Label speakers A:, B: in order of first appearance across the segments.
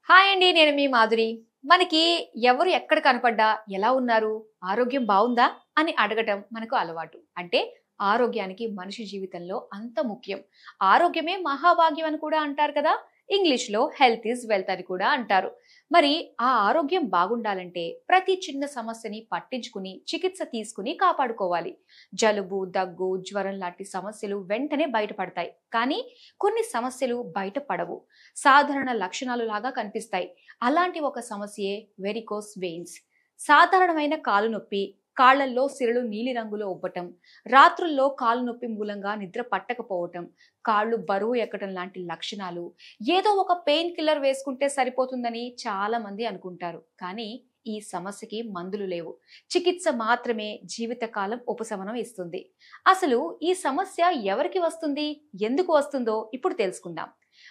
A: Hi అండి. నేను మీ మాధురి. మనకి ఎవరు ఎక్కడ కనపడ్డా ఎలా ఉన్నారు? ఆరోగ్యం బావుందా? అని అడగటం మనకు అలవాటు. అంటే ఆరోగ్యానికి మనిషి జీవితంలో అంత ముఖ్యం. ఆరోగ్యమే మహాభాగ్యం అని కూడా అంటారు కదా! ఇంగ్లీష్‌లో హెల్త్ ఈజ్ వెల్త్ అని కూడా అంటారు. మరి ఆ ఆరోగ్యం బాగుండాలంటే ప్రతి చిన్న సమస్యని పట్టించుకుని, చికిత్స తీసుకుని కాపాడుకోవాలి. జలుబు, దగ్గు, జ్వరం లాంటి సమస్యలు వెంటనే బయటపడతాయి. కానీ కొన్ని సమస్యలు బయటపడవు. సాధారణ లక్షణాలు లాగా కనిపిస్తాయి. అలాంటి ఒక సమస్యే వెరికోస్ వెయిన్స్. సాధారణమైన కాలు నొప్పి, కాళ్లల్లో సిరలు నీలిరంగులో ఉబ్బటం, రాత్రుల్లో కాలు నొప్పి మూలంగా నిద్ర పట్టకపోవటం, కాళ్ళు బరువు ఎక్కడం లాంటి లక్షణాలు. ఏదో ఒక పెయిన్ కిల్లర్ వేసుకుంటే సరిపోతుందని చాలా మంది అనుకుంటారు. కానీ ఈ సమస్యకి మందులు లేవు. చికిత్స మాత్రమే జీవితకాలం ఉపశమనం ఇస్తుంది. అసలు ఈ సమస్య ఎవరికి వస్తుంది, ఎందుకు వస్తుందో ఇప్పుడు తెలుసుకుందాం.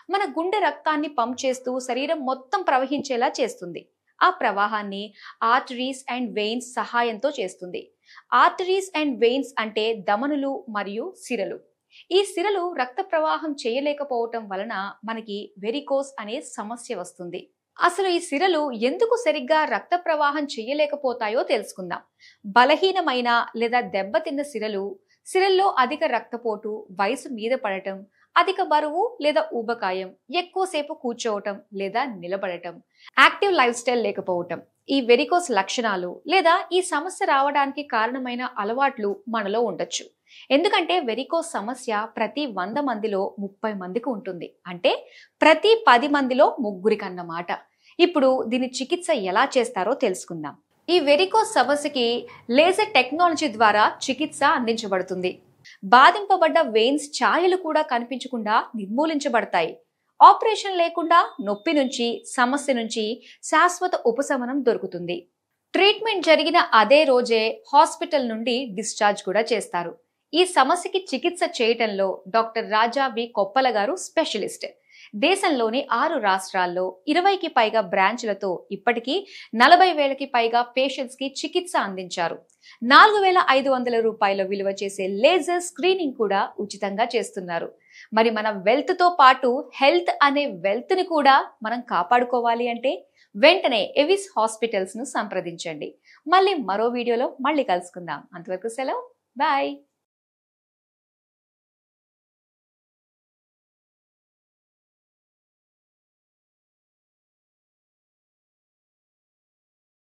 A: మన గుండె రక్తాన్ని పంప్ చేస్తూ శరీరం మొత్తం ప్రవహించేలా చేస్తుంది. ఆ ప్రవాహాన్ని ఆర్టరీస్ అండ్ వెయిన్స్ సహాయంతో చేస్తుంది. ఆర్టరీస్ అండ్ వెయిన్స్ అంటే ధమనులు మరియు సిరలు. ఈ సిరలు రక్త ప్రవాహం చేయలేకపోవటం వలన మనకి వెరికోస్ అనే సమస్య వస్తుంది. అసలు ఈ సిరలు ఎందుకు సరిగ్గా రక్త ప్రవాహం చేయలేకపోతాయో తెలుసుకుందాం. బలహీనమైన లేదా దెబ్బతిన్న సిరల్లో అధిక రక్తపోటు, వయసు మీద పడటం, అధిక బరువు లేదా ఊబకాయం, ఎక్కువసేపు కూర్చోవటం లేదా నిలబడటం, యాక్టివ్ లైఫ్ స్టైల్ లేకపోవటం ఈ వెరికోస్ లక్షణాలు లేదా ఈ సమస్య రావడానికి కారణమైన అలవాట్లు మనలో ఉండొచ్చు. ఎందుకంటే వెరికోస్ సమస్య ప్రతి 100 మందిలో 30 మందికి ఉంటుంది. అంటే ప్రతి 10 మందిలో ముగ్గురికి అన్నమాట. ఇప్పుడు దీని చికిత్స ఎలా చేస్తారో తెలుసుకుందాం. ఈ వెరికోస్ సమస్యకి లేజర్ టెక్నాలజీ ద్వారా చికిత్స అందించబడుతుంది. బాధింపబడ్డ వెయిన్స్ ఛాయలు కూడా కనిపించకుండా నిర్మూలించబడతాయి. ఆపరేషన్ లేకుండా నొప్పి నుంచి, సమస్య నుంచి శాశ్వత ఉపశమనం దొరుకుతుంది. ట్రీట్మెంట్ జరిగిన అదే రోజే హాస్పిటల్ నుండి డిశ్చార్జ్ కూడా చేస్తారు. ఈ సమస్యకి చికిత్స చేయటంలో డాక్టర్ రాజా వి కొప్పల గారు స్పెషలిస్ట్. దేశంలోని 6 రాష్ట్రాల్లో 20కి పైగా బ్రాంచ్లతో ఇప్పటికీ 40,000కి పైగా పేషెంట్స్ కి చికిత్స అందించారు. 4,500 రూపాయల విలువ చేసే లేజర్ స్క్రీనింగ్ కూడా ఉచితంగా చేస్తున్నారు. మరి మన వెల్త్ తో పాటు హెల్త్ అనే వెల్త్ ని కూడా మనం కాపాడుకోవాలి అంటే వెంటనే ఎవిస్ హాస్పిటల్స్ ను సంప్రదించండి. మళ్ళీ మరో వీడియోలో మళ్ళీ కలుసుకుందాం. అంతవరకు సెలవు. బాయ్.